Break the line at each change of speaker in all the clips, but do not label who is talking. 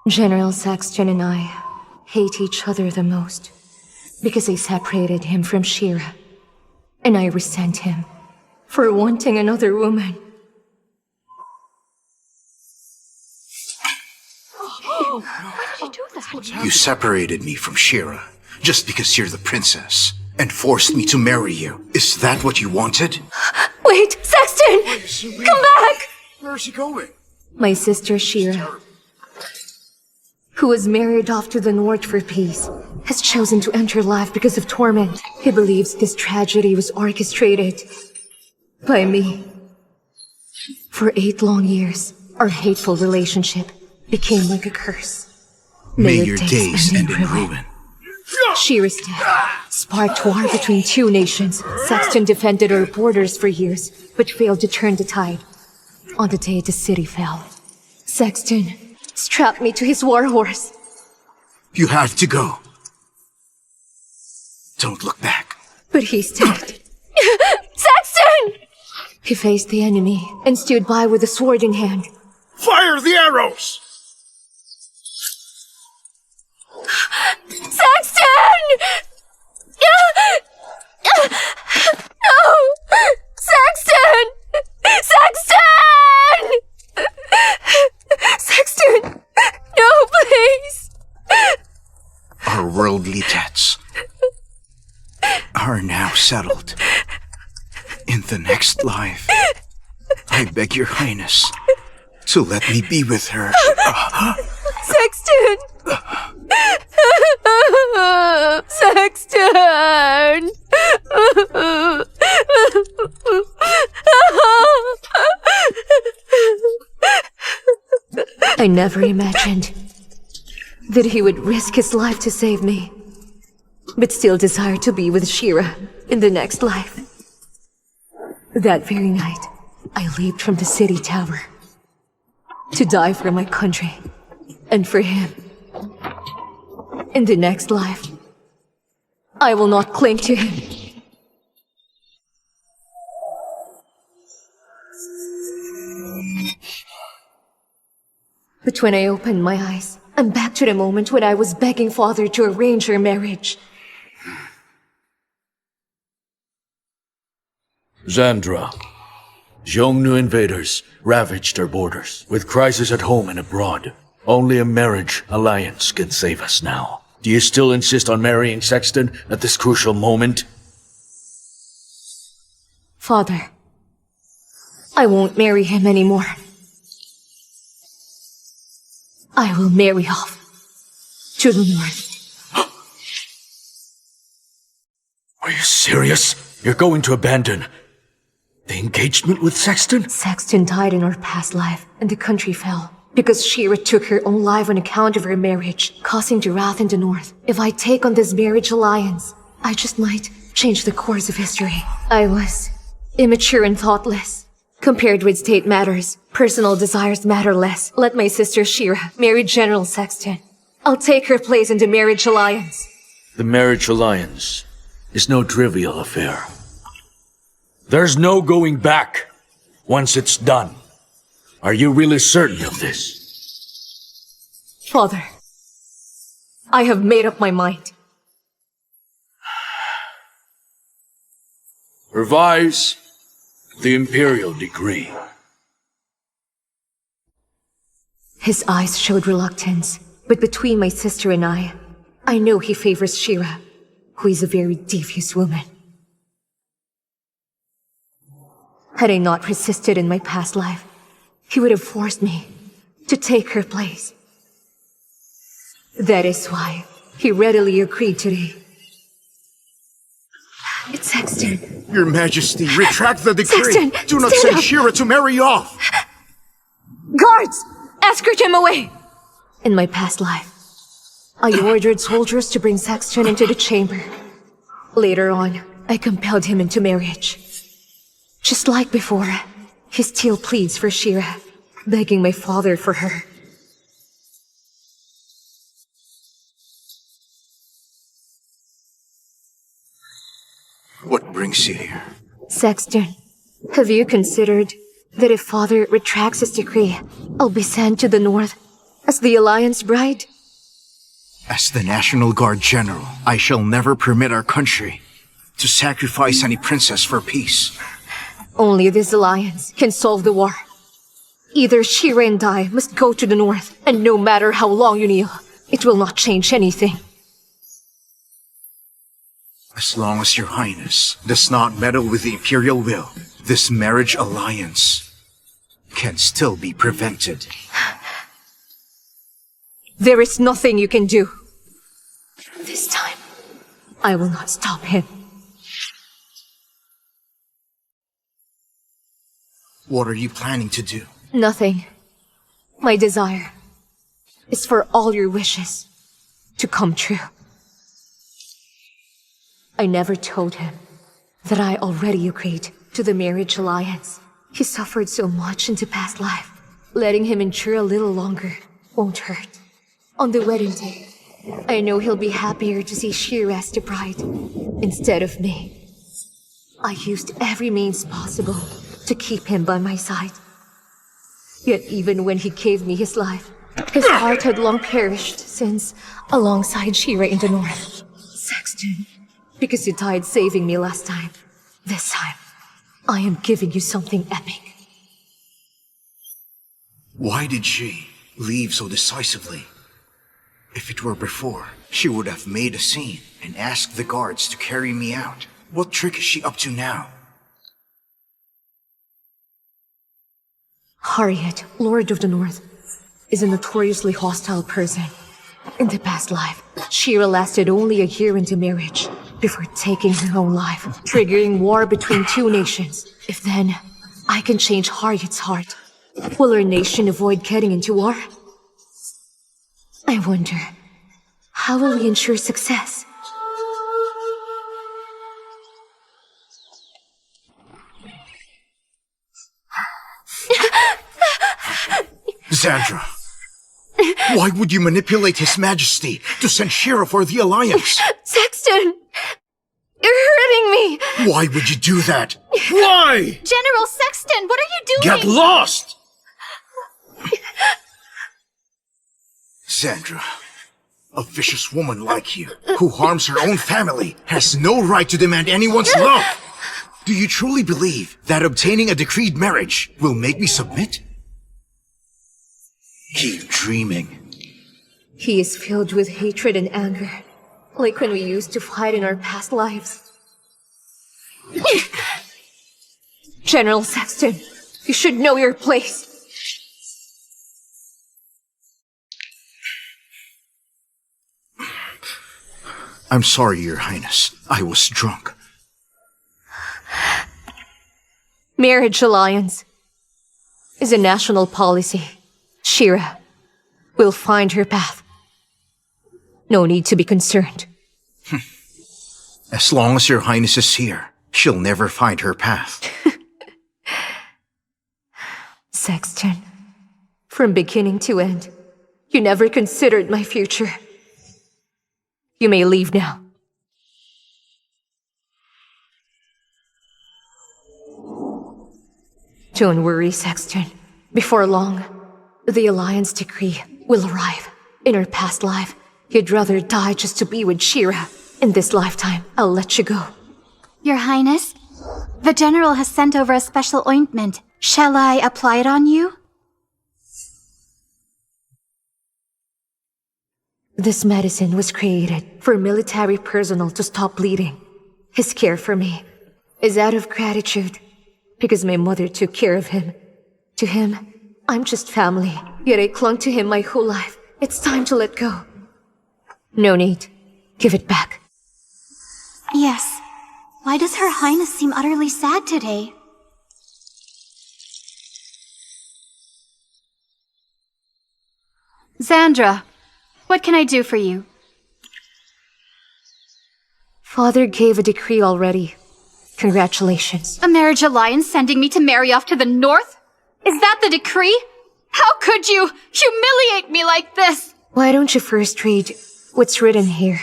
General Saxton and I hate each other the most because I separated him from Shira, and I resent him for wanting another woman.
Why did you do that?
You separated me from Shira just because you're the princess and forced me to marry you. Is that what you wanted?
Wait, Saxton! Come back!
Where is she going?
My sister Shira, who was married off to the North for peace, has chosen to enter life because of torment. He believes this tragedy was orchestrated by me. For 8 long years, our hateful relationship became like a curse.
May your days end in ruin.
Shira's death sparked war between 2 nations. Saxton defended our borders for years, but failed to turn the tide. On the day the city fell, Saxton strapped me to his warhorse.
You have to go. Don't look back.
But he's dead. Saxton! He faced the enemy and stood by with a sword in hand.
Fire the arrows!
Saxton! No! Saxton! Saxton! Saxton! No, please!
Our worldly debts are now settled. In the next life, I beg your highness to let me be with her.
Saxton! Saxton! I never imagined that he would risk his life to save me, but still desired to be with Shira in the next life. That very night, I leaped from the city tower to die for my country and for him. In the next life, I will not cling to him. But when I opened my eyes, I'm back to the moment when I was begging Father to arrange our marriage.
Xandra, Xiongnu invaders ravaged our borders. With crisis at home and abroad, only a marriage alliance can save us now. Do you still insist on marrying Saxton at this crucial moment?
Father, I won't marry him anymore. I will marry off to the north.
Are you serious? You're going to abandon the engagement with Saxton?
Saxton died in our past life, and the country fell because Shira took her own life on account of her marriage, causing the wrath in the north. If I take on this marriage alliance, I just might change the course of history. I was immature and thoughtless. Compared with state matters, personal desires matter less. Let my sister Shira marry General Saxton. I'll take her place in the marriage alliance.
The marriage alliance is no trivial affair. There's no going back once it's done. Are you really certain of this?
Father, I have made up my mind.
Revise the imperial decree.
His eyes showed reluctance, but between my sister and I know he favors Shira, who is a very devious woman. Had I not persisted in my past life, he would have forced me to take her place. That is why he readily agreed today. It's Saxton.
Your Majesty, retract the decree.
Saxton,
do not
stand
send
up.
Shira to marry off.
Guards! Escort him away! In my past life, I ordered soldiers to bring Saxton into the chamber. Later on, I compelled him into marriage. Just like before, he still pleads for Shira, begging my father for her.
What brings you here?
Saxton, have you considered that if Father retracts his decree, I'll be sent to the north As the Alliance bride?
As the National Guard General, I shall never permit our country to sacrifice any princess for peace.
Only this alliance can solve the war. Either Shira and I must go to the north, and no matter how long you kneel, it will not change anything.
As long as your highness does not meddle with the imperial will, this marriage alliance can still be prevented.
There is nothing you can do. This time, I will not stop him.
What are you planning to do?
Nothing. My desire is for all your wishes to come true. I never told him that I already agreed to the marriage alliance. He suffered so much in the past life. Letting him endure a little longer won't hurt. On the wedding day, I know he'll be happier to see Shira as the bride instead of me. I used every means possible to keep him by my side. Yet even when he gave me his life, his heart had long perished since, alongside Shira in the north. Saxton, because you died saving me last time. This time, I am giving you something epic.
Why did she leave so decisively? If it were before, she would have made a scene and asked the guards to carry me out. What trick is she up to now?
Harriet, Lord of the North, is a notoriously hostile person. In the past life, Shira lasted only a year into marriage before taking her own life, triggering war between two nations. If then, I can change Harriet's heart, will our nation avoid getting into war? I wonder, how will we ensure success?
Xandra, why would you manipulate His Majesty to send Shira for the Alliance?
Saxton! You're hurting me!
Why would you do that? Why?
General Saxton, what are you doing?
Get lost! Xandra, a vicious woman like you, who harms her own family, has no right to demand anyone's love! Do you truly believe that obtaining a decreed marriage will make me submit? Keep dreaming.
He is filled with hatred and anger, like when we used to fight in our past lives. General Saxton, you should know your place.
I'm sorry, Your Highness. I was drunk.
Marriage alliance is a national policy. Shira will find her path. No need to be concerned.
As long as Your Highness is here, she'll never find her path.
Saxton, from beginning to end, you never considered my future. You may leave now. Don't worry, Saxton. Before long, the Alliance decree will arrive. In her past life, you'd rather die just to be with Shira. In this lifetime, I'll let you go.
Your Highness, the General has sent over a special ointment. Shall I apply it on you?
This medicine was created for military personnel to stop bleeding. His care for me is out of gratitude, because my mother took care of him. To him, I'm just family, yet I clung to him my whole life. It's time to let go. No need. Give it back.
Yes. Why does Her Highness seem utterly sad today? Xandra, what can I do for you?
Father gave a decree already. Congratulations.
A marriage alliance sending me to marry off to the north? Is that the decree? How could you humiliate me like this?
Why don't you first read what's written here?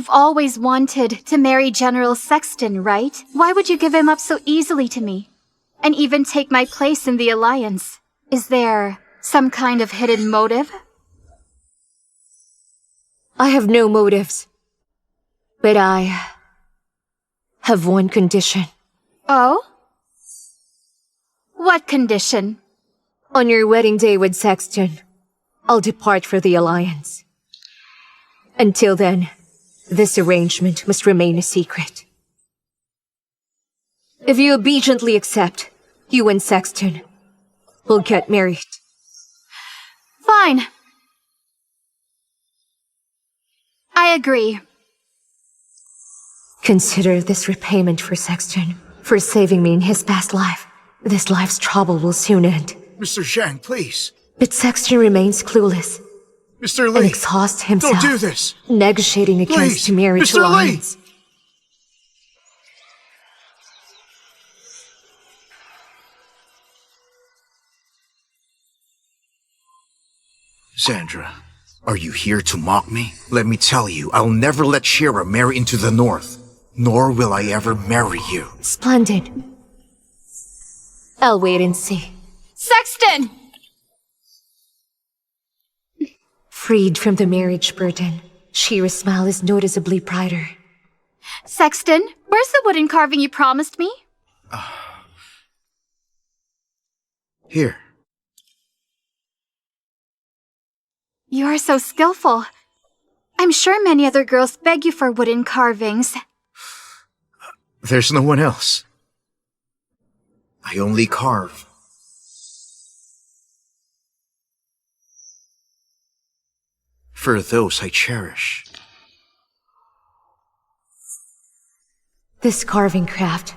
You've always wanted to marry General Saxton, right? Why would you give him up so easily to me? And even take my place in the Alliance? Is there some kind of hidden motive?
I have no motives. But I have one condition.
Oh? What condition?
On your wedding day with Saxton, I'll depart for the Alliance. Until then, this arrangement must remain a secret. If you obediently accept, you and Saxton will get married.
Fine. I agree.
Consider this repayment for Saxton, for saving me in his past life. This life's trouble will soon end.
Mr. Zhang, please.
But Saxton remains clueless
Mr.
and
Lee,
exhausts himself,
don't do this.
negotiating against
Please,
the marriage
Mr. Lee.
alliance.
Sandra, are you here to mock me? Let me tell you, I'll never let Shira marry into the North, nor will I ever marry you.
Splendid. I'll wait and see.
Saxton!
Freed from the marriage burden, Shira's smile is noticeably brighter.
Saxton, where's the wooden carving you promised me?
Here.
You are so skillful. I'm sure many other girls beg you for wooden carvings.
There's no one else. I only carve. For those I cherish.
This carving craft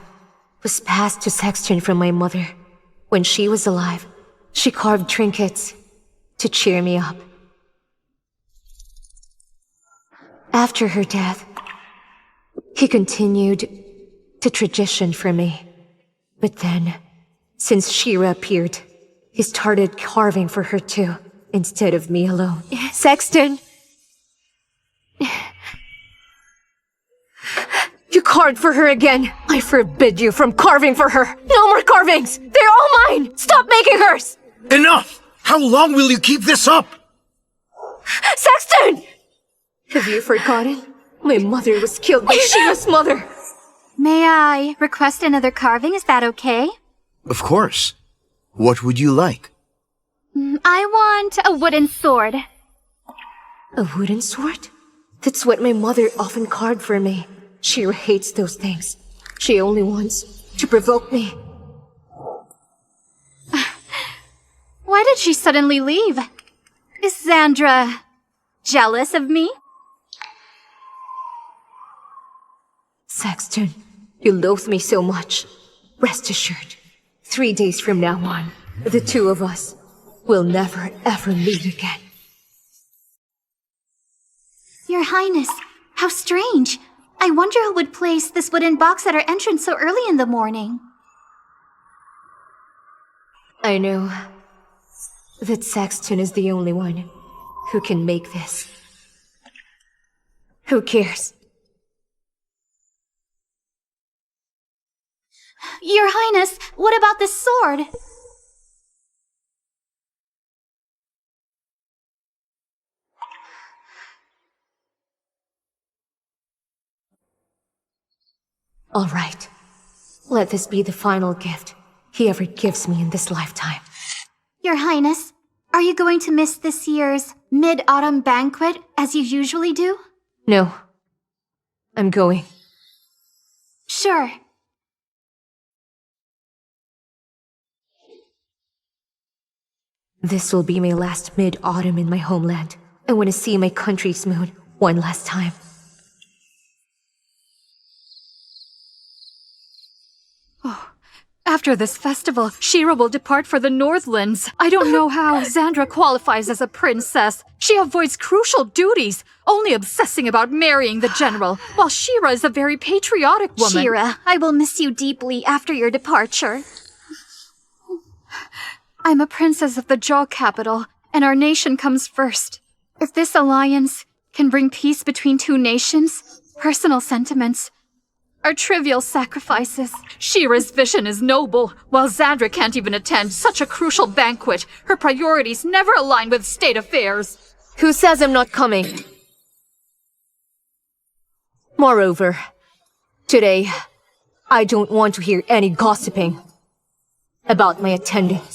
was passed to Saxton from my mother. When she was alive, she carved trinkets to cheer me up. After her death, he continued the tradition for me. But then, since Shira appeared, he started carving for her too, instead of me alone. Saxton! You carved for her again! I forbid you from carving for her! No more carvings! They're all mine! Stop making hers!
Enough! How long will you keep this up?
Saxton! Have you forgotten? My mother was killed by Shira's mother!
May I request another carving? Is that okay?
Of course. What would you like?
I want a wooden sword.
A wooden sword? That's what my mother often carved for me. Shira hates those things. She only wants to provoke me.
Why did she suddenly leave? Is Sandra jealous of me?
Saxton, you loathe me so much. Rest assured, 3 days from now on, the two of us will never ever meet again.
Your Highness, how strange. I wonder who would place this wooden box at our entrance so early in the morning.
I know that Saxton is the only one who can make this. Who cares?
Your Highness, what about this sword?
All right. Let this be the final gift he ever gives me in this lifetime.
Your Highness, are you going to miss this year's mid-autumn banquet as you usually do?
No. I'm going.
Sure.
This will be my last mid-autumn in my homeland. I want to see my country's moon one last time.
After this festival, Shira will depart for the Northlands. I don't know how Sandra qualifies as a princess. She avoids crucial duties, only obsessing about marrying the general, while Shira is a very patriotic woman.
Shira, I will miss you deeply after your departure.
I'm a princess of the Jaw capital, and our nation comes first. If this alliance
can bring peace between two nations, personal sentiments are trivial sacrifices.
Shira's vision is noble, while Xandra can't even attend such a crucial banquet. Her priorities never align with state affairs.
Who says I'm not coming? Moreover, today, I don't want to hear any gossiping about my attendance.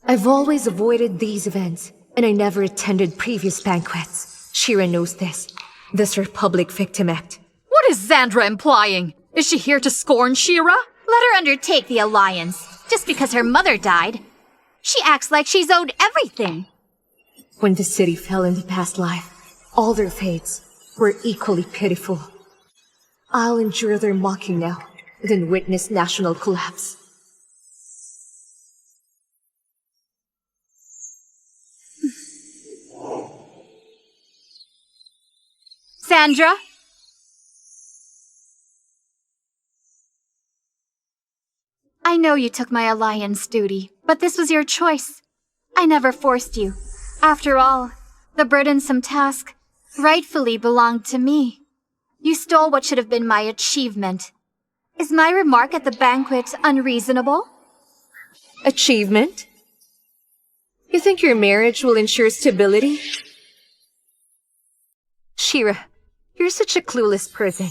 I've always avoided these events, and I never attended previous banquets. Shira knows this. This her public victim act.
What is Xandra implying? Is she here to scorn Shira?
Let her undertake the alliance, just because her mother died. She acts like she's owed everything.
When the city fell in the past life, all their fates were equally pitiful. I'll endure their mocking now, then witness national collapse.
Xandra? I know you took my alliance duty, but this was your choice. I never forced you. After all, the burdensome task rightfully belonged to me. You stole what should have been my achievement. Is my remark at the banquet unreasonable?
Achievement? You think your marriage will ensure stability? Shira, you're such a clueless person.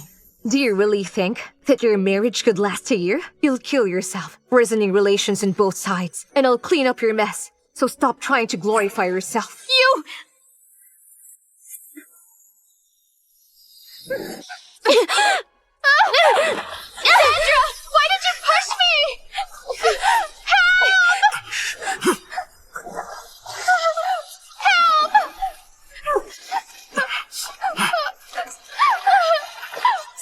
Do you really think that your marriage could last a year? You'll kill yourself, worsening relations on both sides, and I'll clean up your mess. So stop trying to glorify yourself.
You... Xandra! Why did you push me? Help!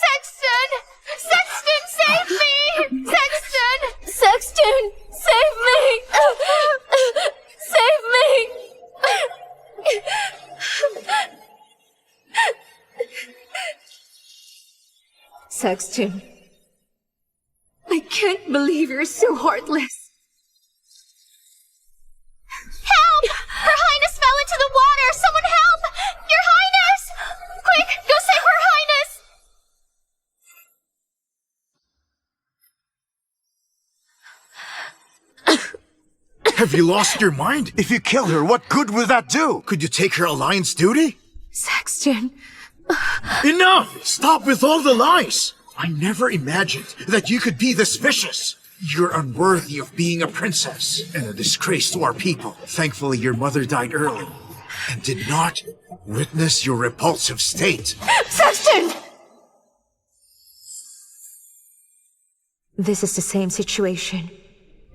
Saxton! Saxton, save me! Saxton!
Saxton, save me! Save me! Saxton, I can't believe you're so heartless.
Help! Her Highness fell into the water! Someone help! Your Highness! Quick, go save Her Highness!
Have you lost your mind? If you kill her, what good will that do? Could you take her alliance duty?
Saxton,
Enough! Stop with all the lies! I never imagined that you could be this vicious. You're unworthy of being a princess and a disgrace to our people. Thankfully, your mother died early and did not witness your repulsive state.
Saxton! This is the same situation.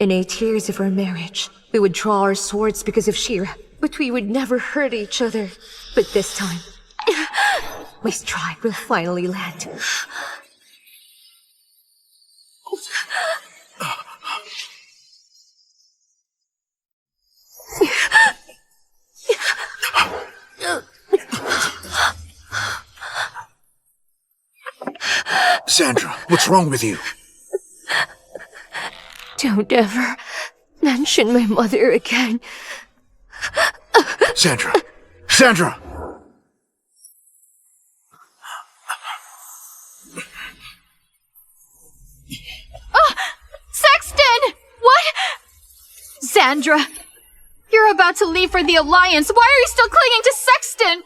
In 8 years of our marriage, we would draw our swords because of Shira, but we would never hurt each other. But this time, my strike will finally land.
Sandra, what's wrong with you?
Don't ever mention my mother again.
Sandra! Sandra!
Saxton! What?
Xandra! You're about to leave for the Alliance. Why are you still clinging to Saxton?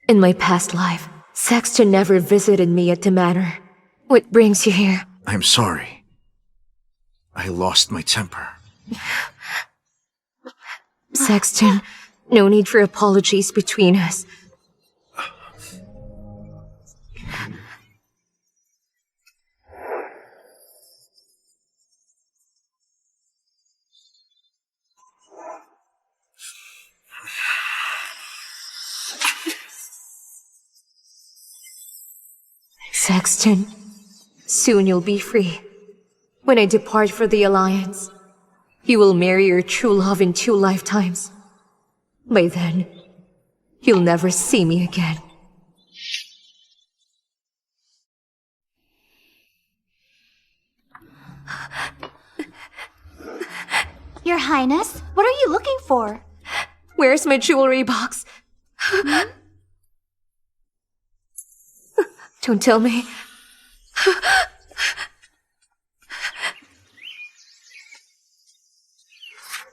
In my past life, Saxton never visited me at the manor. What brings you here?
I'm sorry. I lost my temper.
Saxton, no need for apologies between us. Saxton, soon you'll be free. When I depart for the Alliance, you will marry your true love in 2 lifetimes. By then, you'll never see me again.
Your Highness, what are you looking for?
Where's my jewelry box? Don't tell me.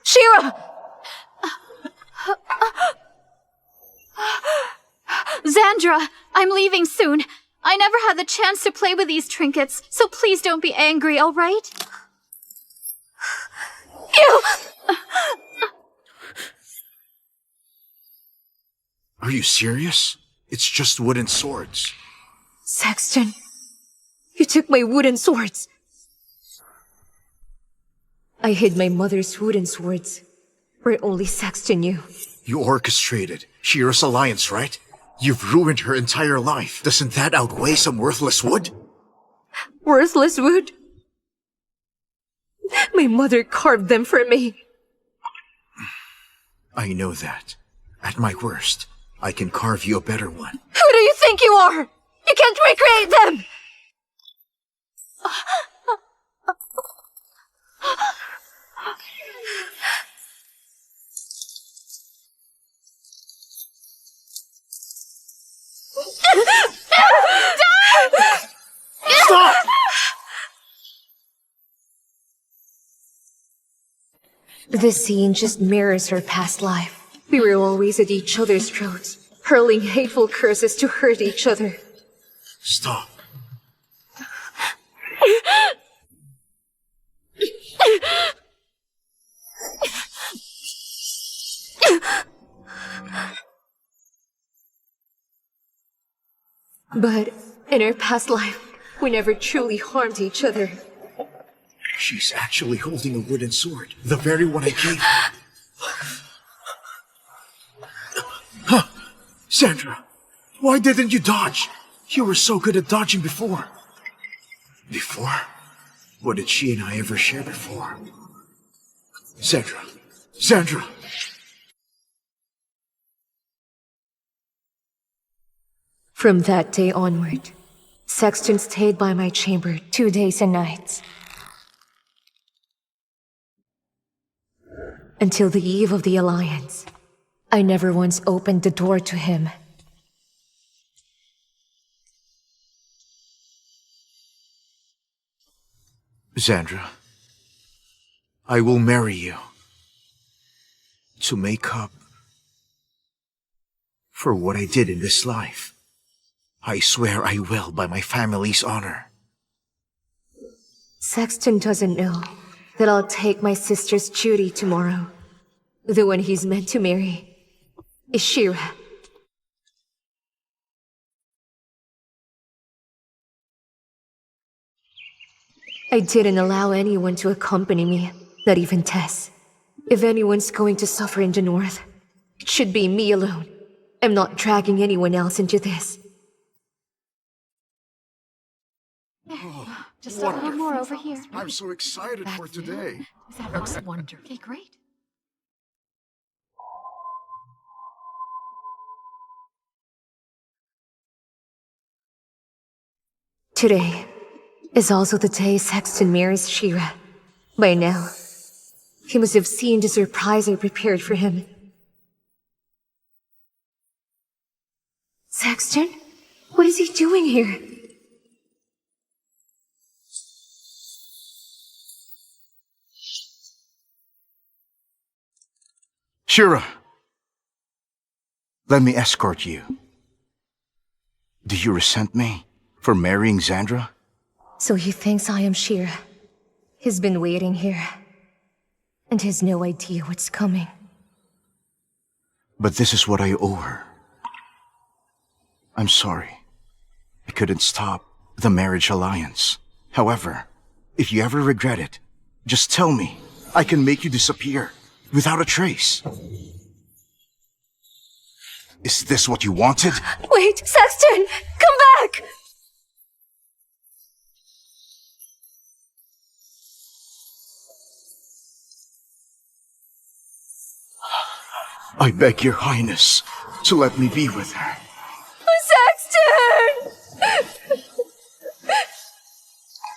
Shira!
Xandra, I'm leaving soon. I never had the chance to play with these trinkets, so please don't be angry, alright?
You!
Are you serious? It's just wooden swords.
Saxton, you took my wooden swords. I hid my mother's wooden swords, where only Saxton knew.
You orchestrated Shira's alliance, right? You've ruined her entire life. Doesn't that outweigh some worthless wood?
Worthless wood? My mother carved them for me.
I know that. At my worst, I can carve you a better one.
Who do you think you are? You can't recreate them!
Stop!
This scene just mirrors her past life. We were always at each other's throats, hurling hateful curses to hurt each other.
Stop.
But in her past life, we never truly harmed each other.
She's actually holding a wooden sword. The very one I gave her. Huh. Sandra, why didn't you dodge? You were so good at dodging before. Before? What did she and I ever share before? Sandra! Sandra!
From that day onward, Saxton stayed by my chamber 2 days and nights. Until the eve of the alliance, I never once opened the door to him.
Sandra, I will marry you to make up for what I did in this life. I swear I will by my family's honor.
Saxton doesn't know that I'll take my sister's Judy tomorrow. The one he's meant to marry is Shira. I didn't allow anyone to accompany me, not even Tess. If anyone's going to suffer in the north, it should be me alone. I'm not dragging anyone else into this.
Just a little more over here.
I'm so excited for today.
Is that not a wonder? Okay, great.
Today is also the day Saxton marries Shira. By now, he must have seen the surprise I prepared for him. Saxton? What is he doing here?
Shira! Let me escort you. Do you resent me for marrying Xandra?
So he thinks I am Shira. He's been waiting here. And has no idea what's coming.
But this is what I owe her. I'm sorry. I couldn't stop the marriage alliance. However, if you ever regret it, just tell me. I can make you disappear without a trace. Is this what you wanted?
Wait, Saxton! Come back!
I beg your highness to let me be with her.
Saxton!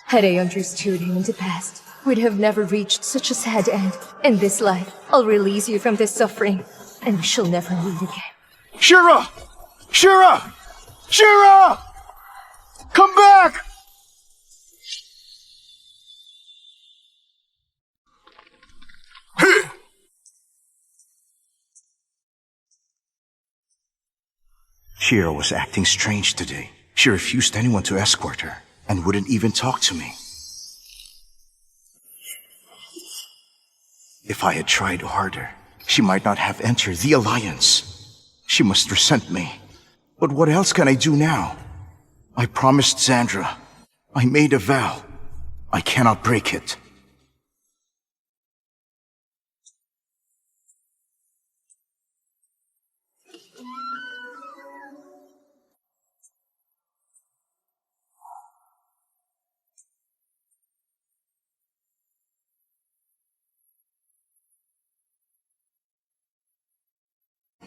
Had I understood him in the past, we'd have never reached such a sad end. In this life, I'll release you from this suffering, and we shall never meet again.
Shira! Shira! Shira! Come back! Shira was acting strange today. She refused anyone to escort her, and wouldn't even talk to me. If I had tried harder, she might not have entered the Alliance. She must resent me. But what else can I do now? I promised Zandra. I made a vow. I cannot break it.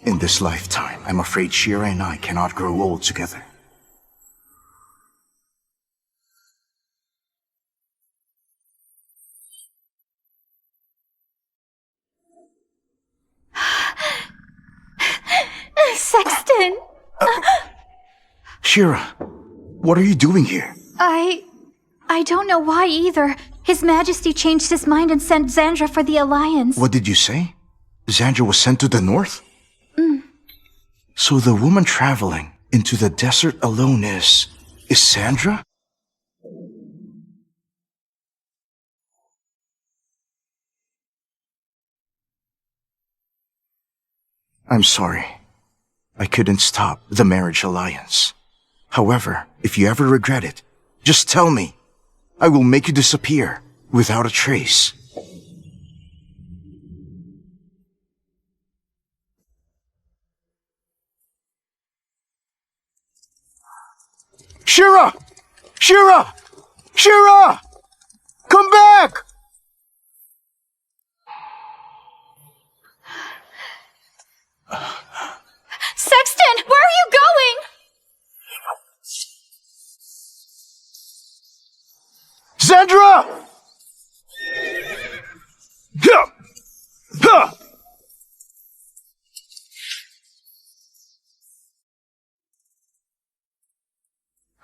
In this lifetime, I'm afraid Shira and I cannot grow old together.
Saxton!
Shira, what are you doing here?
I don't know why either. His Majesty changed his mind and sent Zandra for the Alliance.
What did you say? Zandra was sent to the north? So the woman traveling into the desert alone is Zandra? I'm sorry. I couldn't stop the marriage alliance. However, if you ever regret it, just tell me. I will make you disappear without a trace. Shira! Shira! Shira! Come back!
Saxton, where are you going?
Zandra!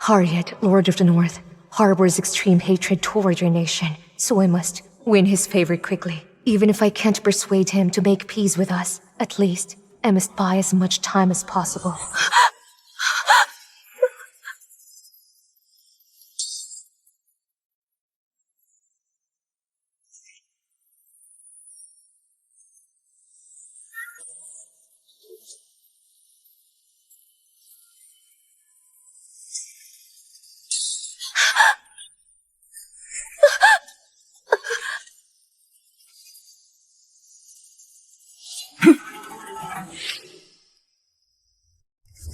Harriet, Lord of the North, harbors extreme hatred toward your nation, so I must win his favor quickly. Even if I can't persuade him to make peace with us, at least I must buy as much time as possible.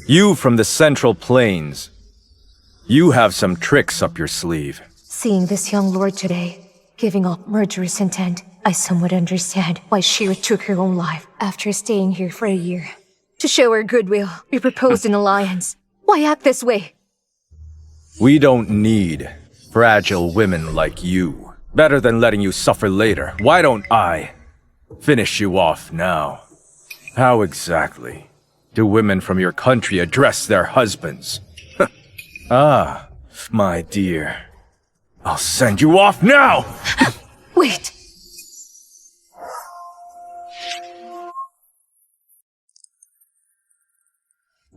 You from the Central Plains. You have some tricks up your sleeve.
Seeing this young lord today, giving up murderous intent, I somewhat understand why Shira took her own life after staying here for a year. To show her goodwill, we proposed an alliance. Why act this way?
We don't need fragile women like you. Better than letting you suffer later. Why don't I finish you off now? How exactly do women from your country address their husbands? Ah, my dear. I'll send you off now!
Wait!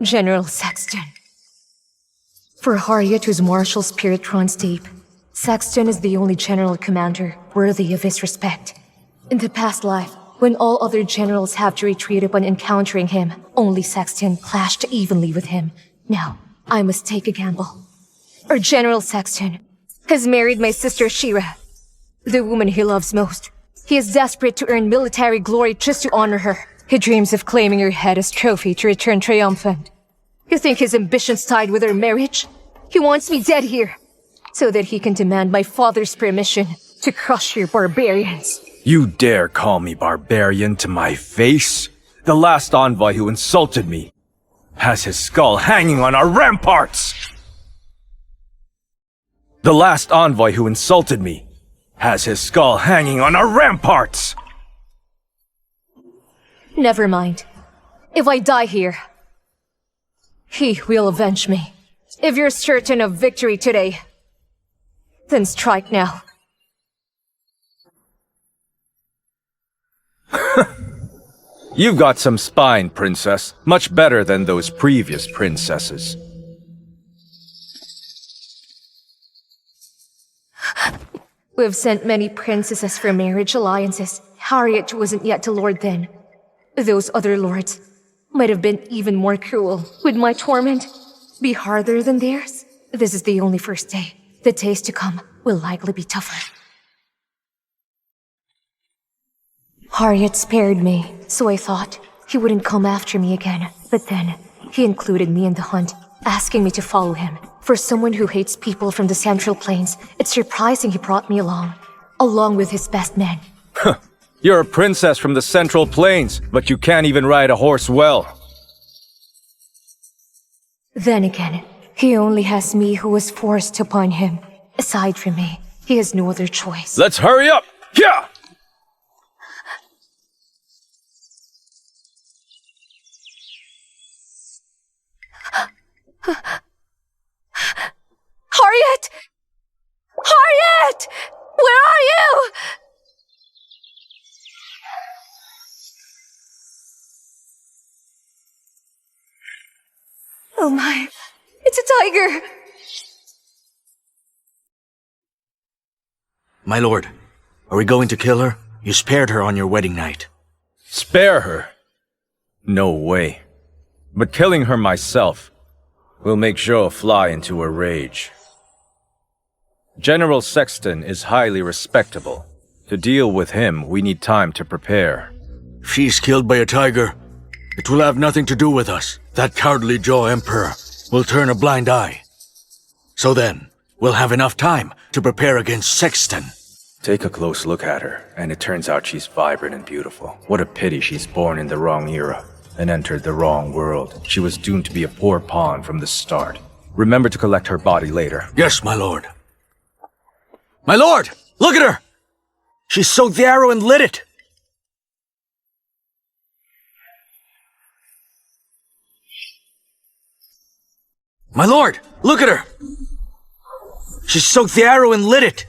General Saxton. For Harriet, whose martial spirit runs deep, Saxton is the only general commander worthy of his respect. In the past life, when all other generals have to retreat upon encountering him, only Saxton clashed evenly with him. Now, I must take a gamble. Our General Saxton has married my sister Shira, the woman he loves most. He is desperate to earn military glory just to honor her. He dreams of claiming her head as trophy to return triumphant. You think his ambitions tied with our marriage? He wants me dead here, so that he can demand my father's permission to crush your barbarians.
You dare call me barbarian to my face? The last envoy who insulted me has his skull hanging on our ramparts! The last envoy who insulted me has his skull hanging on our ramparts!
Never mind. If I die here, he will avenge me. If you're certain of victory today, then strike now.
You've got some spine, princess. Much better than those previous princesses.
We've sent many princesses for marriage alliances. Harriet wasn't yet a lord then. Those other lords might have been even more cruel. Would my torment be harder than theirs? This is the only first day. The days to come will likely be tougher. Harriet spared me, so I thought he wouldn't come after me again. But then, he included me in the hunt, asking me to follow him. For someone who hates people from the Central Plains, it's surprising he brought me along with his best men.
You're a princess from the Central Plains, but you can't even ride a horse well.
Then again, he only has me who was forced upon him. Aside from me, he has no other choice.
Let's hurry up! Yeah!
Harriet! Harriet! Where are you? Oh my, it's a tiger!
My lord, are we going to kill her? You spared her on your wedding night.
Spare her? No way. But killing her myself will make Zhou fly into a rage. General Saxton is highly respectable. To deal with him, we need time to prepare.
If she's killed by a tiger, it will have nothing to do with us. That cowardly Zhou Emperor will turn a blind eye. So then, we'll have enough time to prepare against Saxton.
Take a close look at her, and it turns out she's vibrant and beautiful. What a pity she's born in the wrong era and entered the wrong world. She was doomed to be a poor pawn from the start. Remember to collect her body later.
Yes, my lord. My lord! Look at her! She soaked the arrow and lit it! My lord! Look at her! She soaked the arrow and lit it!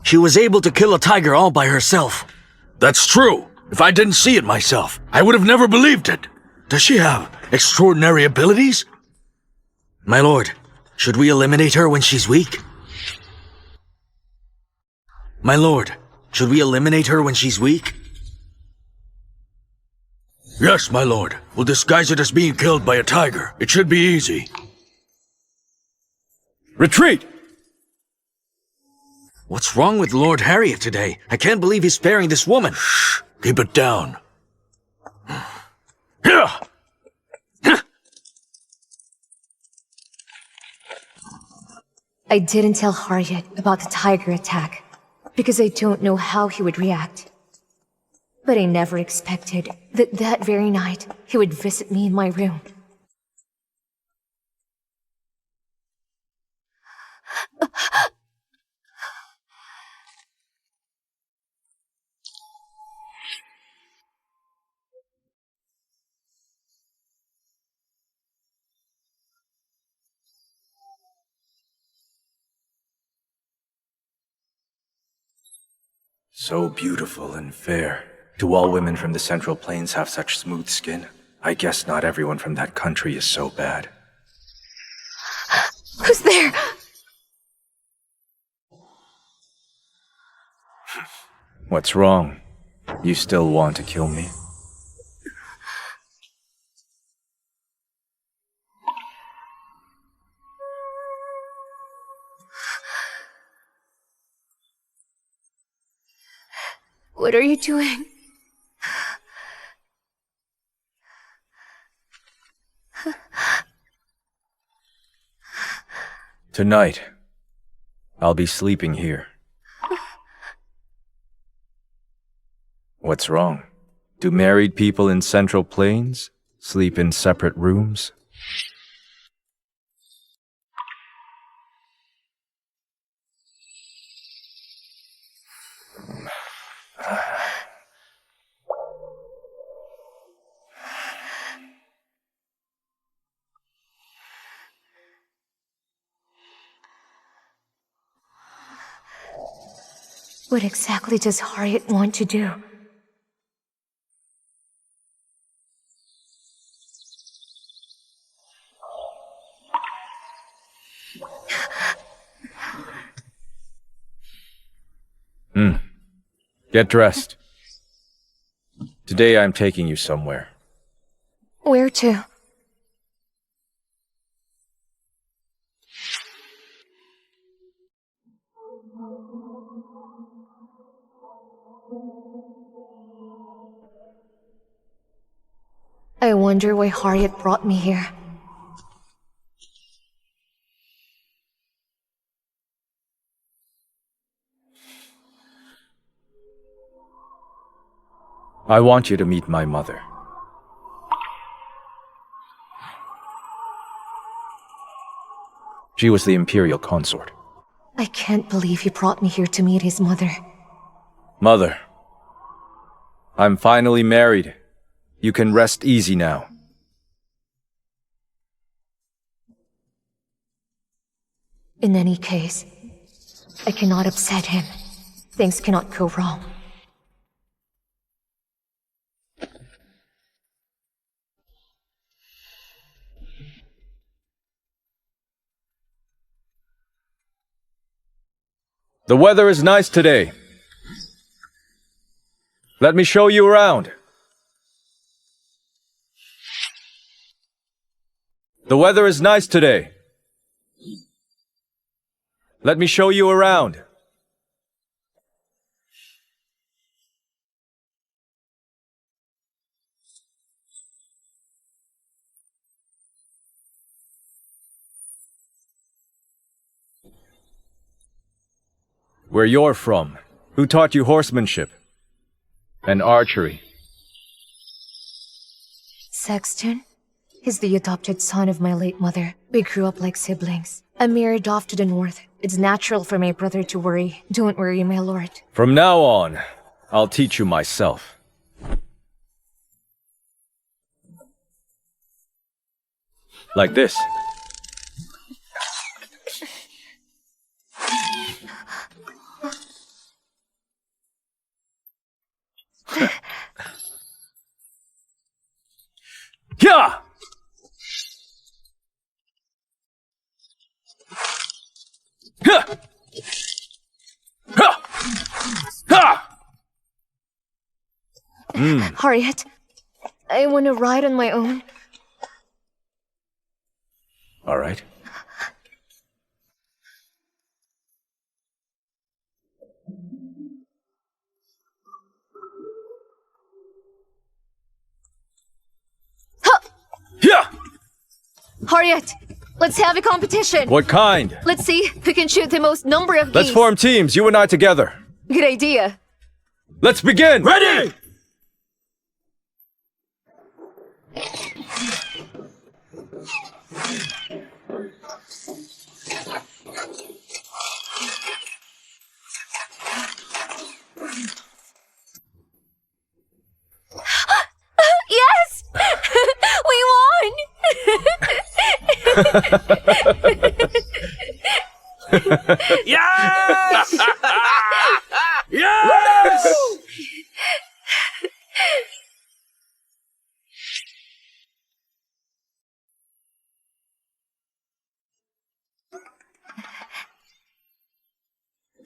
She was able to kill a tiger all by herself. That's true. If I didn't see it myself, I would have never believed it. Does she have extraordinary abilities? My lord, should we eliminate her when she's weak? My lord, should we eliminate her when she's weak? Yes, my lord. We'll disguise it as being killed by a tiger. It should be easy.
Retreat!
What's wrong with Lord Harriet today? I can't believe he's sparing this woman.
Shh! Keep it down. Yeah!
I didn't tell Harriet about the tiger attack, because I don't know how he would react. But I never expected that that very night he would visit me in my room.
So beautiful and fair. Do all women from the Central Plains have such smooth skin? I guess not everyone from that country is so bad.
Who's there?
What's wrong? You still want to kill me?
What are you doing?
Tonight, I'll be sleeping here. What's wrong? Do married people in Central Plains sleep in separate rooms?
What exactly does Harriet want to do?
Get dressed. Today I'm taking you somewhere.
Where to? I wonder why Harriet brought me here.
I want you to meet my mother. She was the imperial consort.
I can't believe he brought me here to meet his mother.
Mother, I'm finally married. You can rest easy now.
In any case, I cannot upset him. Things cannot go wrong.
The weather is nice today. Let me show you around. The weather is nice today. Let me show you around. Where you're from, who taught you horsemanship and archery?
Saxton? He's the adopted son of my late mother. We grew up like siblings. I married off to the north. It's natural for my brother to worry. Don't worry, my lord.
From now on, I'll teach you myself. Like this. Yeah!
Harriet, I want to ride on my own.
All right. Yeah!
Harriet, let's have a competition.
What kind?
Let's see who can shoot the most number of
Let's
geese.
form teams, you and I together.
Good idea.
Let's begin!
Ready!
Yes! We won!
Yes! Yes!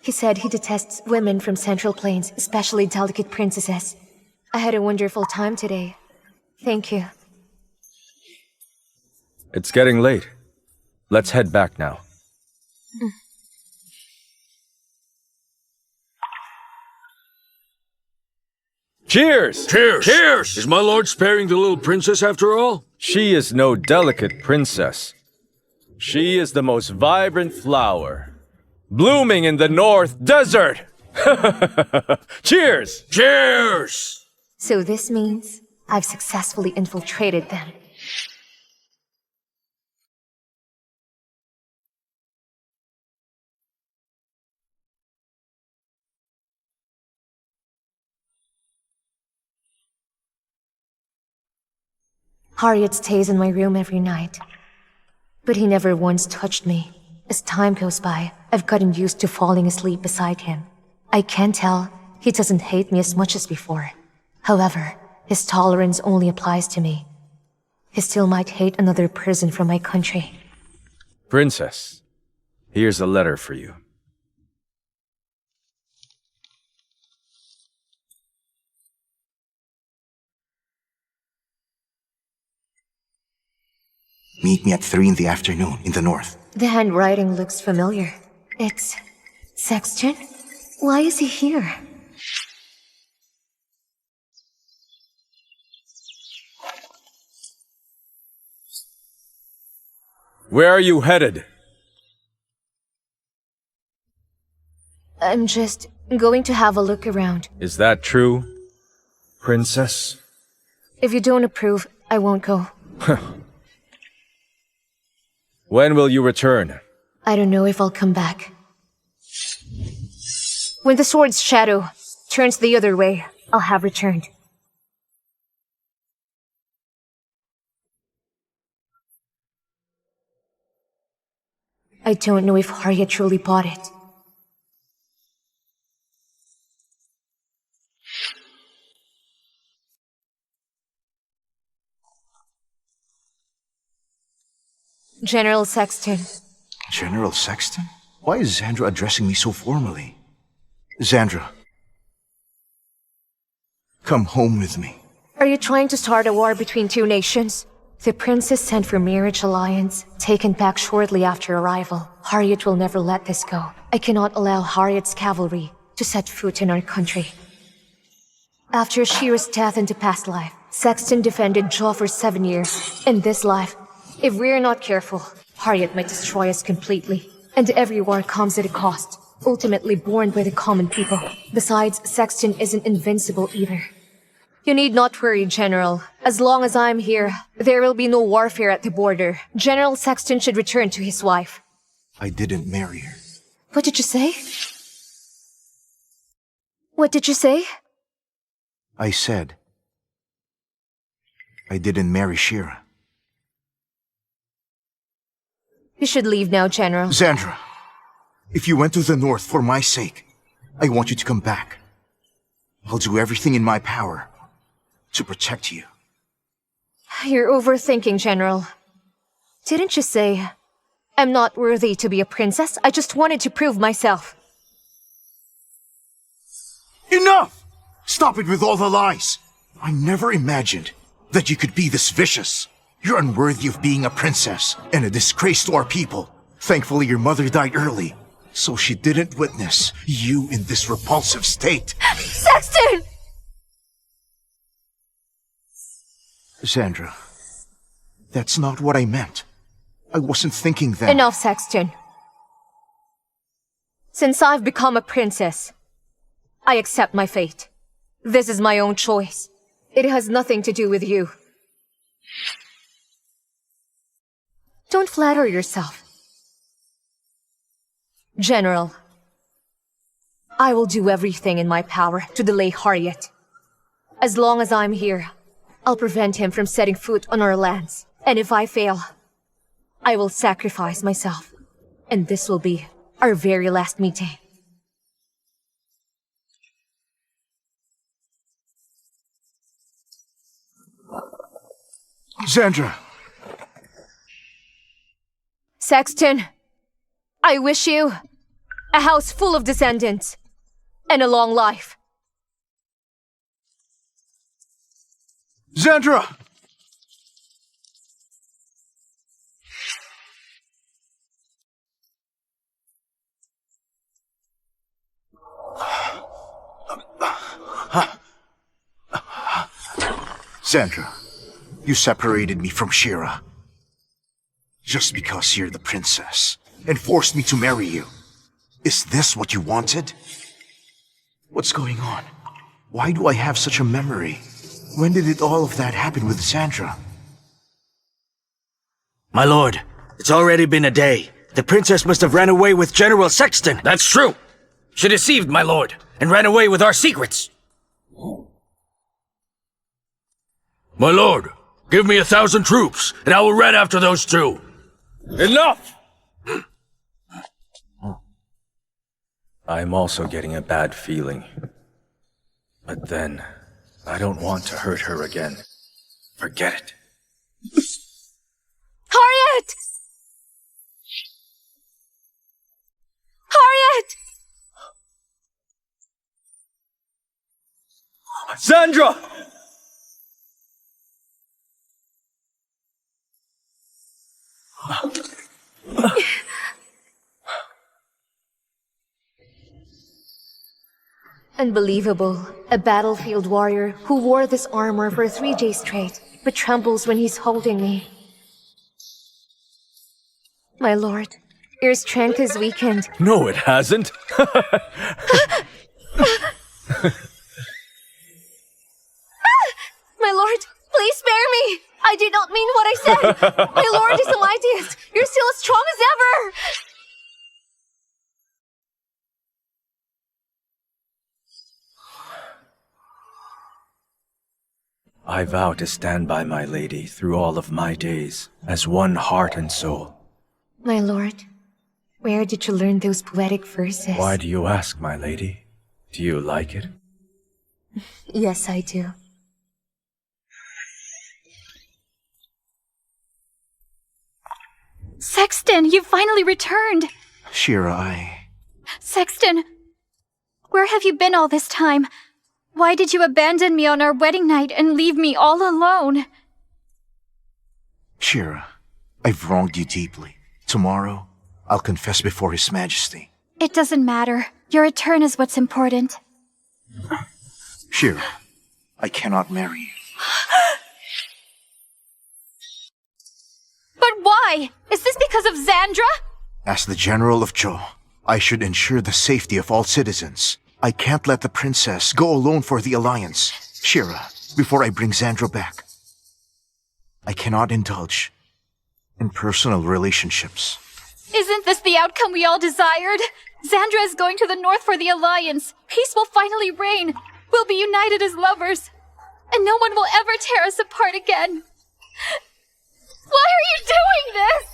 He said he detests women from Central Plains, especially delicate princesses. I had a wonderful time today. Thank you.
It's getting late. Let's head back now. Cheers!
Cheers! Cheers! Is my lord sparing the little princess after all?
She is no delicate princess. She is the most vibrant flower, blooming in the North Desert! Cheers!
Cheers!
So this means I've successfully infiltrated them. Harriet stays in my room every night, but he never once touched me. As time goes by, I've gotten used to falling asleep beside him. I can tell he doesn't hate me as much as before. However, his tolerance only applies to me. He still might hate another person from my country.
Princess, here's a letter for you.
Meet me at 3 in the afternoon in the north.
The handwriting looks familiar. It's Saxton? Why is he here?
Where are you headed?
I'm just going to have a look around.
Is that true, Princess?
If you don't approve, I won't go.
When will you return?
I don't know if I'll come back. When the sword's shadow turns the other way, I'll have returned. I don't know if Harriet truly bought it. General Saxton.
General Saxton? Why is Xandra addressing me so formally? Xandra. Come home with me.
Are you trying to start a war between two nations? The princess sent for marriage alliance, taken back shortly after arrival. Harriet will never let this go. I cannot allow Harriet's cavalry to set foot in our country. After Shira's death in the past life, Saxton defended Jaw for 7 years. In this life, if we're not careful, Harriet might destroy us completely. And every war comes at a cost, ultimately borne by the common people. Besides, Saxton isn't invincible either. You need not worry, General. As long as I'm here, there will be no warfare at the border. General Saxton should return to his wife.
I didn't marry her.
What did you say? What did you say?
I said I didn't marry Shira.
You should leave now, General.
Xandra, if you went to the north for my sake, I want you to come back. I'll do everything in my power to protect you.
You're overthinking, General. Didn't you say I'm not worthy to be a princess? I just wanted to prove myself.
Enough! Stop it with all the lies! I never imagined that you could be this vicious. You're unworthy of being a princess and a disgrace to our people. Thankfully, your mother died early, so she didn't witness you in this repulsive state.
Saxton!
Xandra, that's not what I meant. I wasn't thinking that.
Enough, Saxton. Since I've become a princess, I accept my fate. This is my own choice. It has nothing to do with you. Don't flatter yourself. General, I will do everything in my power to delay Harriet. As long as I'm here, I'll prevent him from setting foot on our lands. And if I fail, I will sacrifice myself. And this will be our very last meeting.
Xandra!
Saxton, I wish you a house full of descendants and a long life.
Xandra! Sandra, you separated me from Shira. Just because you're the princess, and forced me to marry you. Is this what you wanted? What's going on? Why do I have such a memory? When did all of that happen with Sandra?
My lord, it's already been a day. The princess must have ran away with General Saxton.
That's true. She deceived my lord and ran away with our secrets. My lord, give me 1,000 troops, and I will run after those two.
Enough! I'm also getting a bad feeling. But then, I don't want to hurt her again. Forget it.
Harriet! Harriet!
Sandra!
Unbelievable. A battlefield warrior who wore this armor for 3 days straight, but trembles when he's holding me. My lord, your strength is weakened.
No, it hasn't.
My lord, please spare me! I did not mean what I said! My lord is the mightiest! You're still as strong as ever!
I vow to stand by my lady through all of my days, as one heart and soul.
My lord, where did you learn those poetic verses?
Why do you ask, my lady? Do you like it?
Yes, I do.
Saxton, you finally returned!
Shira,
Saxton, where have you been all this time? Why did you abandon me on our wedding night and leave me all alone?
Shira, I've wronged you deeply. Tomorrow, I'll confess before His Majesty.
It doesn't matter. Your return is what's important.
Shira, I cannot marry you.
But why? Is this because of Xandra?
As the General of Zhou, I should ensure the safety of all citizens. I can't let the princess go alone for the Alliance. Shira, before I bring Xandra back. I cannot indulge in personal relationships.
Isn't this the outcome we all desired? Xandra is going to the north for the Alliance. Peace will finally reign. We'll be united as lovers. And no one will ever tear us apart again. Why are you doing this?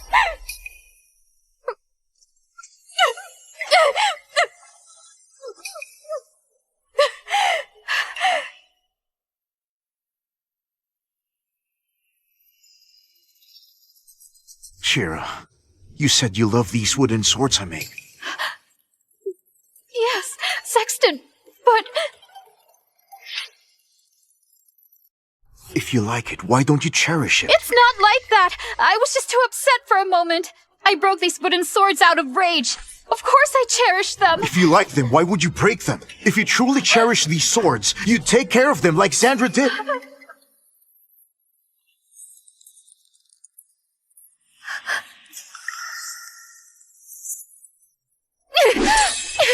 Shira, you said you love these wooden swords I make.
Yes, Saxton, but...
If you like it, why don't you cherish it?
It's not like that! I was just too upset for a moment. I broke these wooden swords out of rage. Of course I cherish them.
If you like them, why would you break them? If you truly cherish these swords, you'd take care of them like Xandra did.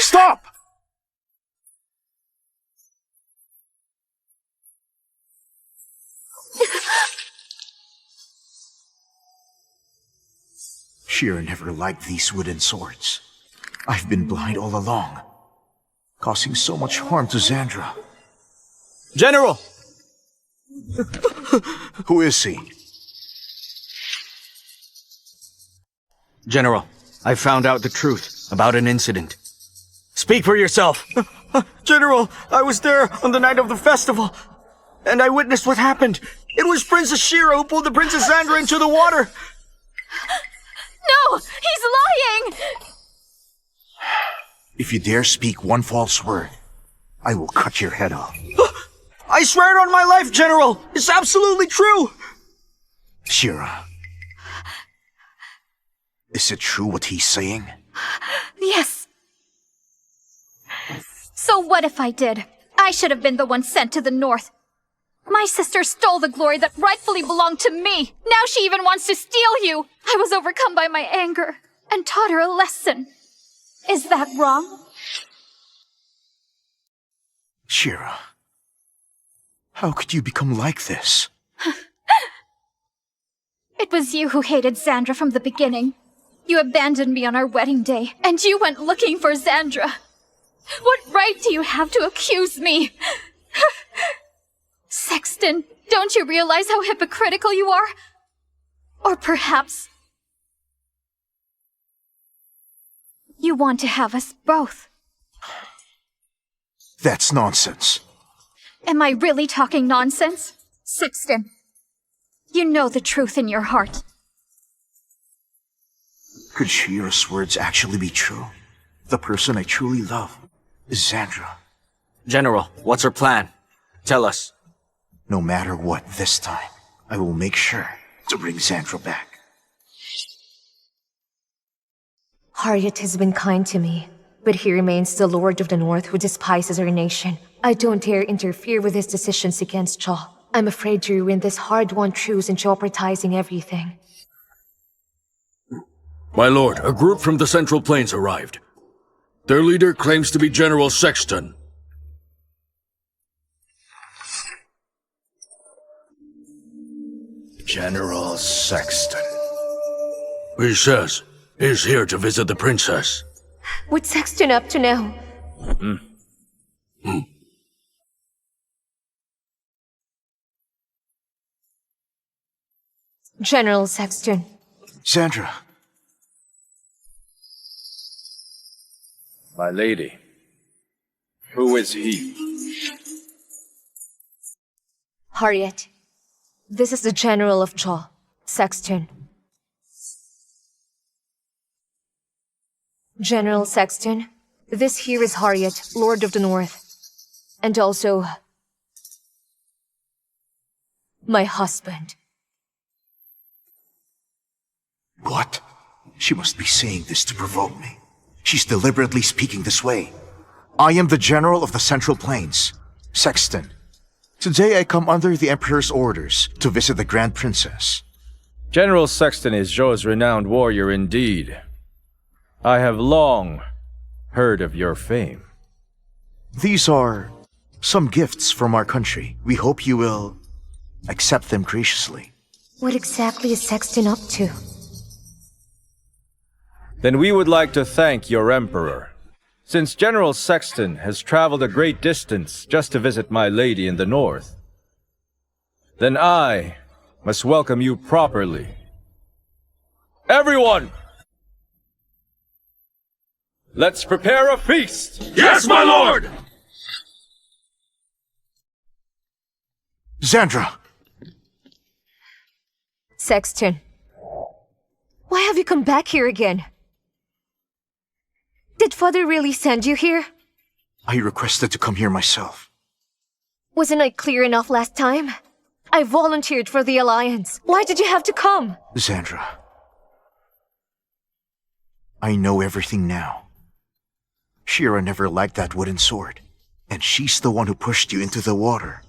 Stop! Shira never liked these wooden swords. I've been blind all along, causing so much harm to Xandra.
General!
Who is he?
General, I found out the truth about an incident. Speak for yourself. General, I was there on the night of the festival, and I witnessed what happened. It was Princess Shira who pulled the Princess Xandra into the water.
No! He's lying!
If you dare speak one false word, I will cut your head off.
I swear it on my life, General! It's absolutely true!
Shira, is it true what he's saying?
Yes. So what if I did? I should have been the one sent to the north.
My sister stole the glory that rightfully belonged to me. Now she even wants to steal you. I was overcome by my anger and taught her a lesson. Is that wrong?
Shira, how could you become like this?
It was you who hated Xandra from the beginning. You abandoned me on our wedding day, and you went looking for Xandra. What right do you have to accuse me? Saxton, don't you realize how hypocritical you are? Or perhaps you want to have us both.
That's nonsense.
Am I really talking nonsense? Saxton, you know the truth in your heart.
Could Shira's words actually be true? The person I truly love is Xandra.
General, what's her plan? Tell us.
No matter what this time, I will make sure to bring Xandra back.
Harriet has been kind to me, but he remains the Lord of the North who despises our nation. I don't dare interfere with his decisions against Jaw. I'm afraid to ruin this hard-won truce and jeopardizing everything.
My lord, a group from the Central Plains arrived. Their leader claims to be General Saxton.
General Saxton.
He says he's here to visit the princess.
What's Saxton up to now? General Saxton.
Xandra.
My lady. Who is he?
Harriet. This is the General of Jaw, Saxton. General Saxton, this here is Harriet, Lord of the North. And also... my husband.
What? She must be saying this to provoke me. She's deliberately speaking this way. I am the General of the Central Plains, Saxton. Today I come under the Emperor's orders to visit the Grand Princess.
General Saxton is Zhou's renowned warrior indeed. I have long heard of your fame.
These are some gifts from our country. We hope you will accept them graciously.
What exactly is Saxton up to?
Then we would like to thank your Emperor. Since General Saxton has traveled a great distance just to visit my lady in the north, then I must welcome you properly. Everyone! Let's prepare a feast!
Yes, my lord!
Xandra!
Saxton. Why have you come back here again? Did Father really send you here?
I requested to come here myself.
Wasn't I clear enough last time? I volunteered for the Alliance. Why did you have to come?
Xandra. I know everything now. Shira never liked that wooden sword, and she's the one who pushed you into the water.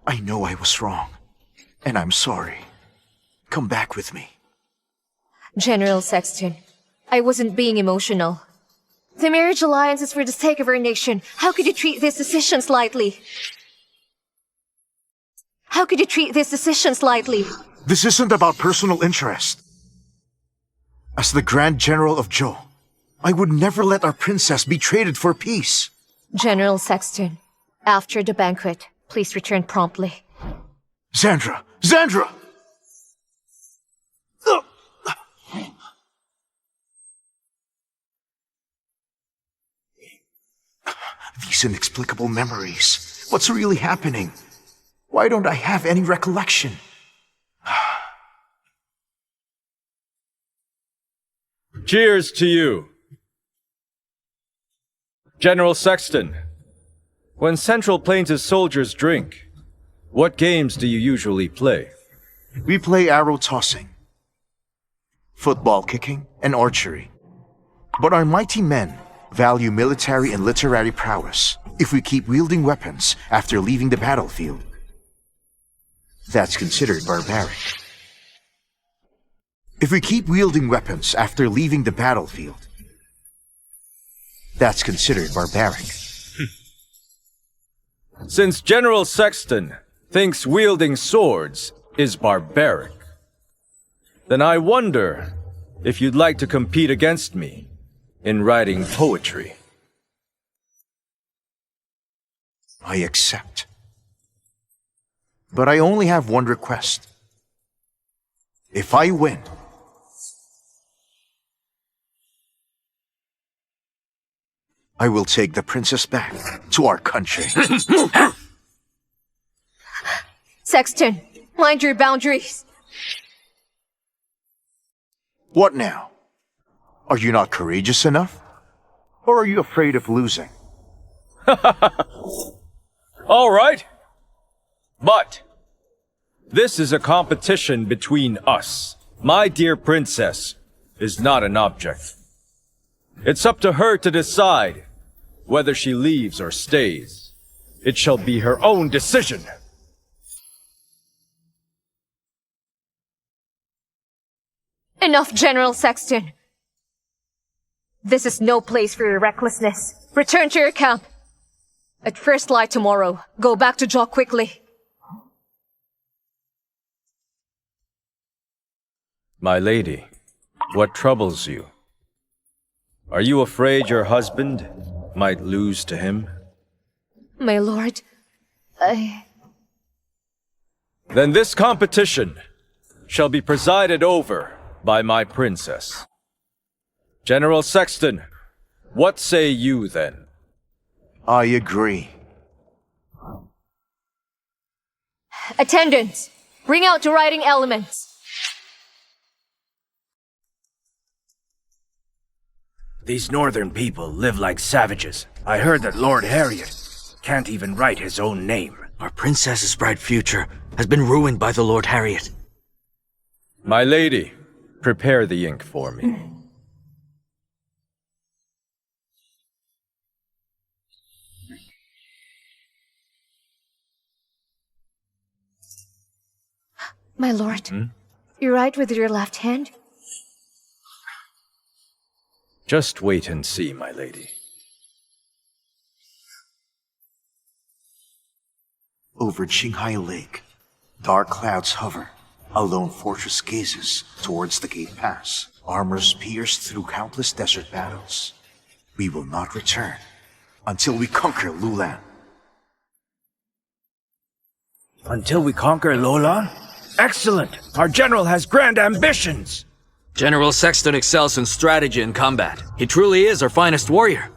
I know I was wrong, and I'm sorry. Come back with me.
General Saxton, I wasn't being emotional. The marriage alliance is for the sake of our nation. How could you treat this decision lightly? How could you treat this decision lightly?
This isn't about personal interest. As the Grand General of Zhou, I would never let our princess be traded for peace.
General Saxton, after the banquet, please return promptly.
Xandra! Xandra! These inexplicable memories. What's really happening? Why don't I have any recollection?
Cheers to you! General Saxton, when Central Plains' soldiers drink, what games do you usually play?
We play arrow tossing, football kicking, and archery. But our mighty men value military and literary prowess. If we keep wielding weapons after leaving the battlefield, that's considered barbaric. If we keep wielding weapons after leaving the battlefield, that's considered barbaric.
Since General Saxton thinks wielding swords is barbaric, then I wonder if you'd like to compete against me in writing poetry.
I accept. But I only have one request. If I win, I will take the princess back to our country.
Saxton, mind your boundaries.
What now? Are you not courageous enough? Or are you afraid of losing?
All right. But this is a competition between us. My dear princess is not an object. It's up to her to decide whether she leaves or stays. It shall be her own decision.
Enough, General Saxton. This is no place for your recklessness. Return to your camp. At first light tomorrow, go back to Jaw quickly.
My lady, what troubles you? Are you afraid your husband might lose to him?
My lord,
Then this competition shall be presided over by my princess. General Saxton, what say you then?
I agree.
Attendants, bring out the writing elements.
These northern people live like savages. I heard that Lord Harriet can't even write his own name.
Our princess's bright future has been ruined by the Lord Harriet.
My lady, prepare the ink for me.
My lord, you write with your left hand?
Just wait and see, my lady.
Over Qinghai Lake, dark clouds hover. A lone fortress gazes towards the gate pass. Armors pierced through countless desert battles. We will not return until we conquer Lulan.
Until we conquer Lolan? Excellent! Our general has grand ambitions!
General Saxton excels in strategy and combat. He truly is our finest warrior.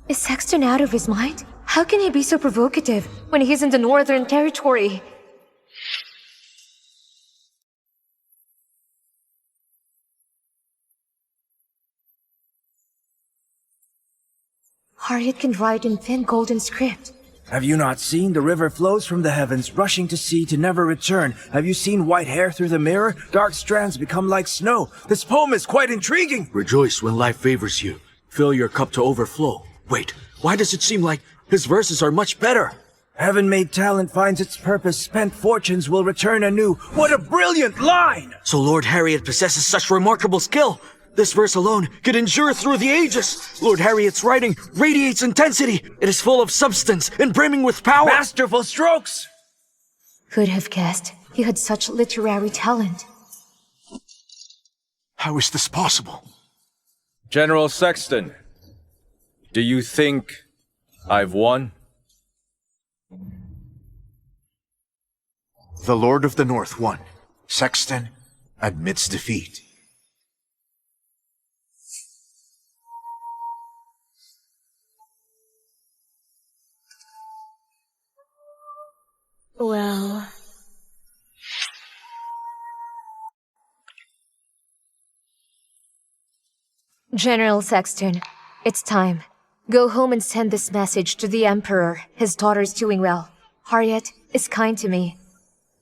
Is Saxton out of his mind? How can he be so provocative when he's in the Northern Territory? Harriet can write in thin golden script.
Have you not seen the river flows from the heavens, rushing to sea to never return? Have you seen white hair through the mirror? Dark strands become like snow. This poem is quite intriguing.
Rejoice when life favors you. Fill your cup to overflow. Wait, why does it seem like his verses are much better?
Heaven-made talent finds its purpose. Spent fortunes will return anew. What a brilliant line!
So Lord Harriet possesses such remarkable skill. This verse alone could endure through the ages. Lord Harriet's writing radiates intensity. It is full of substance and brimming with power.
Masterful strokes!
Could have guessed he had such literary talent.
How is this possible?
General Saxton, do you think I've won?
The Lord of the North won. Saxton admits defeat.
Well... General Saxton, it's time. Go home and send this message to the Emperor. His daughter's doing well. Harriet is kind to me.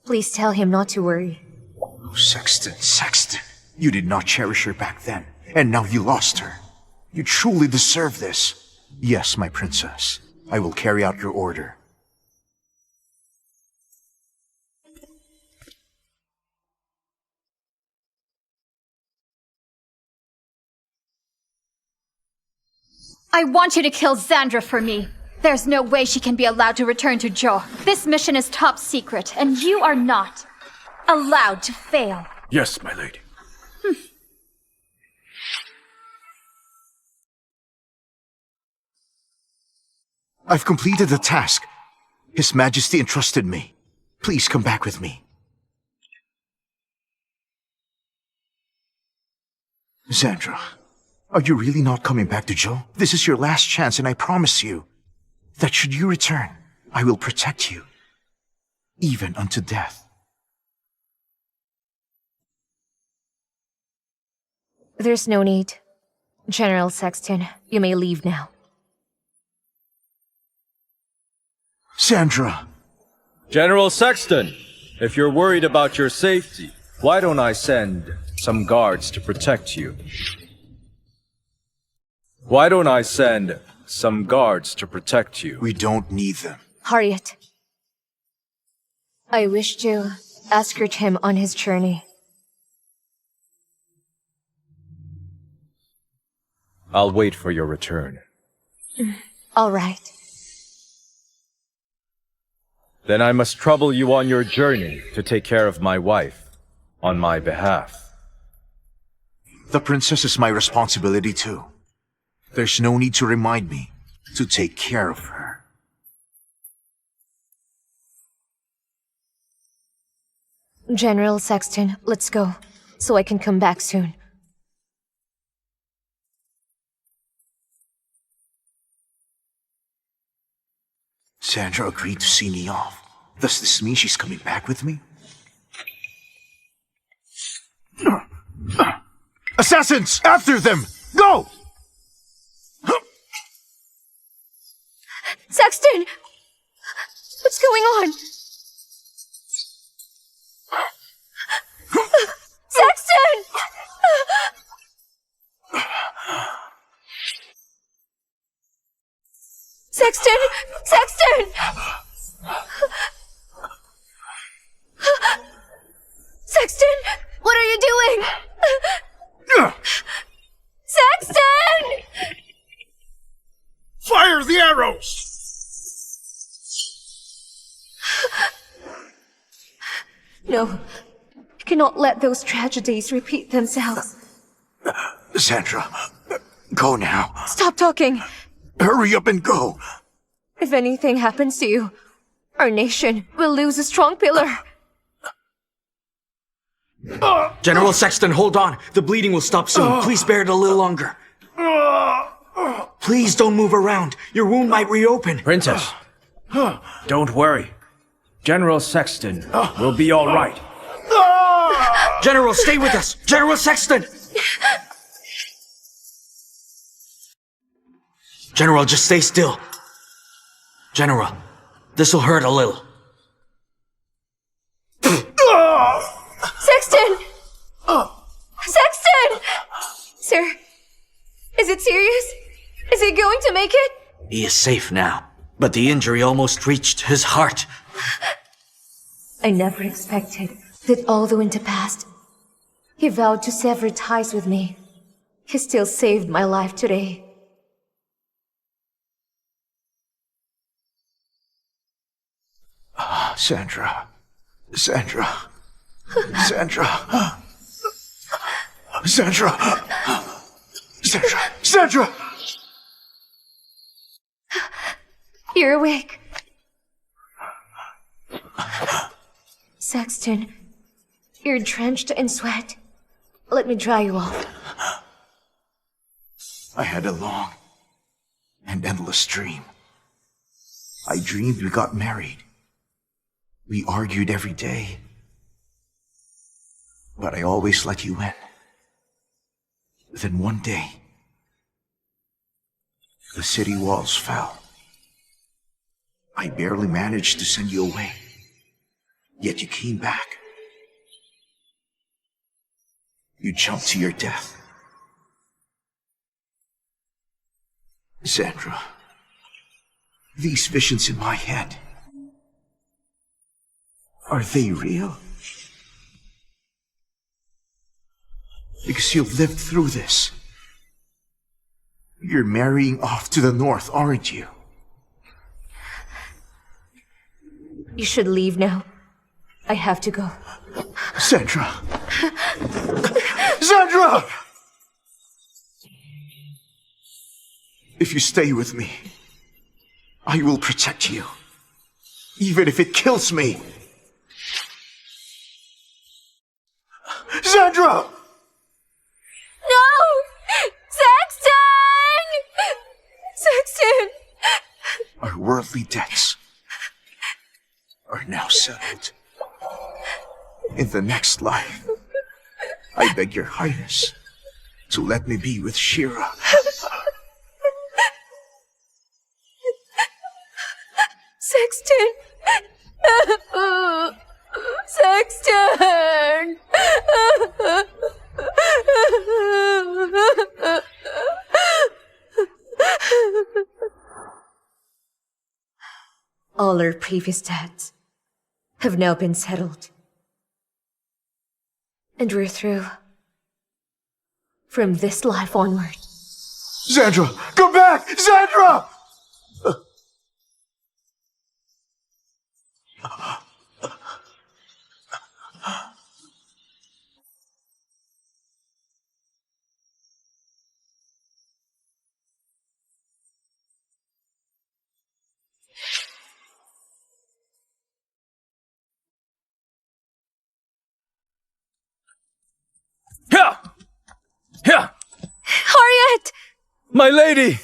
Please tell him not to worry.
Oh, Saxton. You did not cherish her back then, and now you lost her. You truly deserve this. Yes, my princess. I will carry out your order.
I want you to kill Xandra for me. There's no way she can be allowed to return to Jo. This mission is top secret, and you are not allowed to fail.
Yes, my lady.
I've completed the task. His Majesty entrusted me. Please come back with me. Xandra, are you really not coming back to Jo? This is your last chance, and I promise you that should you return, I will protect you, even unto death.
There's no need. General Saxton, you may leave now.
Xandra!
General Saxton, if you're worried about your safety, why don't I send some guards to protect you? Why don't I send some guards to protect you?
We don't need them.
Harriet. I wish to escort him on his journey.
I'll wait for your return.
All right.
Then I must trouble you on your journey to take care of my wife on my behalf.
The princess is my responsibility too. There's no need to remind me to take care of her.
General Saxton, let's go, so I can come back soon.
Xandra agreed to see me off. Does this mean she's coming back with me? Assassins! After them! Go!
Saxton! What's going on? Saxton! Saxton! Saxton! Saxton! What are you doing? Saxton!
Fire the arrows!
No, I cannot let those tragedies repeat themselves.
Xandra, go now.
Stop talking.
Hurry up and go.
If anything happens to you, our nation will lose a strong pillar.
General Saxton, hold on. The bleeding will stop soon. Please bear it a little longer. Please don't move around. Your wound might reopen.
Princess, don't worry. General Saxton will be all right.
General, stay with us. General Saxton! General, just stay still. General, this'll hurt a little.
Saxton! Saxton! Sir, is it serious? Is he going to make it?
He is safe now, but the injury almost reached his heart.
I never expected that although in the past, he vowed to sever ties with me, he still saved my life today.
Xandra. Xandra. Xandra. Xandra. Xandra. Xandra!
You're awake. Saxton, you're drenched in sweat. Let me dry you off.
I had a long and endless dream. I dreamed we got married. We argued every day. But I always let you in. Then one day, the city walls fell. I barely managed to send you away. Yet you came back. You jumped to your death. Xandra, These visions in my head, are they real? Because you've lived through this. You're marrying off to the north, aren't you?
You should leave now. I have to go.
Sandra! Sandra! If you stay with me, I will protect you. Even if it kills me. Sandra!
No! Saxton! Saxton!
Our worldly debts are now settled. In the next life, I beg your highness to let me be with Shira.
Saxton! Saxton! All our previous debts have now been settled. And we're through. From this life onward.
Sandra! Come back! Sandra!
Yeah! Yeah!
Harriet!
My lady!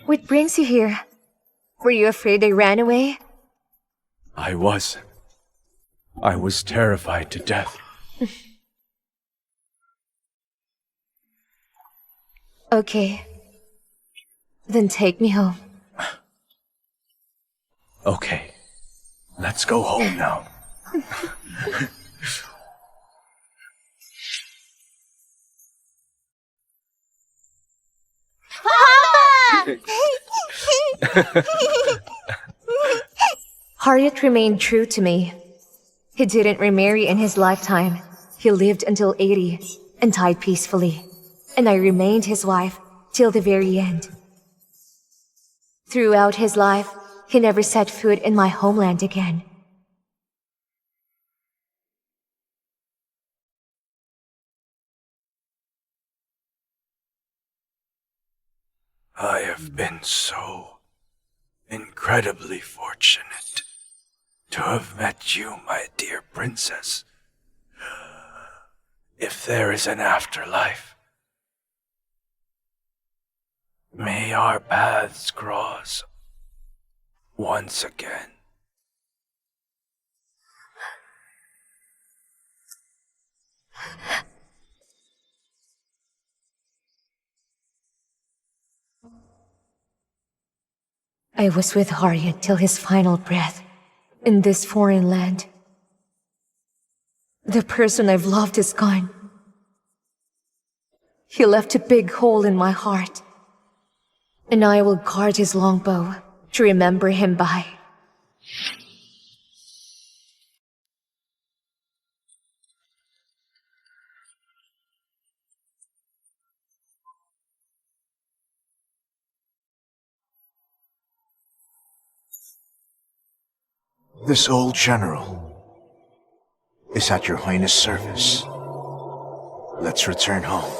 What brings you here? Were you afraid I ran away?
I was terrified to death.
Okay. Then take me home.
Okay. Let's go home now.
Harriet remained true to me. He didn't remarry in his lifetime. He lived until 80 and died peacefully. And I remained his wife till the very end. Throughout his life, he never set foot in my homeland again.
I have been so incredibly fortunate to have met you, my dear princess. If there is an afterlife, may our paths cross once again.
I was with Harriet till his final breath, in this foreign land. The person I've loved is gone. He left a big hole in my heart, and I will guard his longbow to remember him by.
This old general is at your highness' service. Let's return home.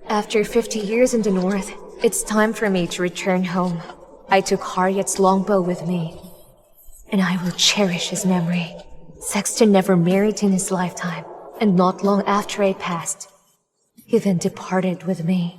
After 50 years in the north, it's time for me to return home. I took Harriet's longbow with me, and I will cherish his memory. Saxton never married in his lifetime, and not long after I passed, he then departed with me.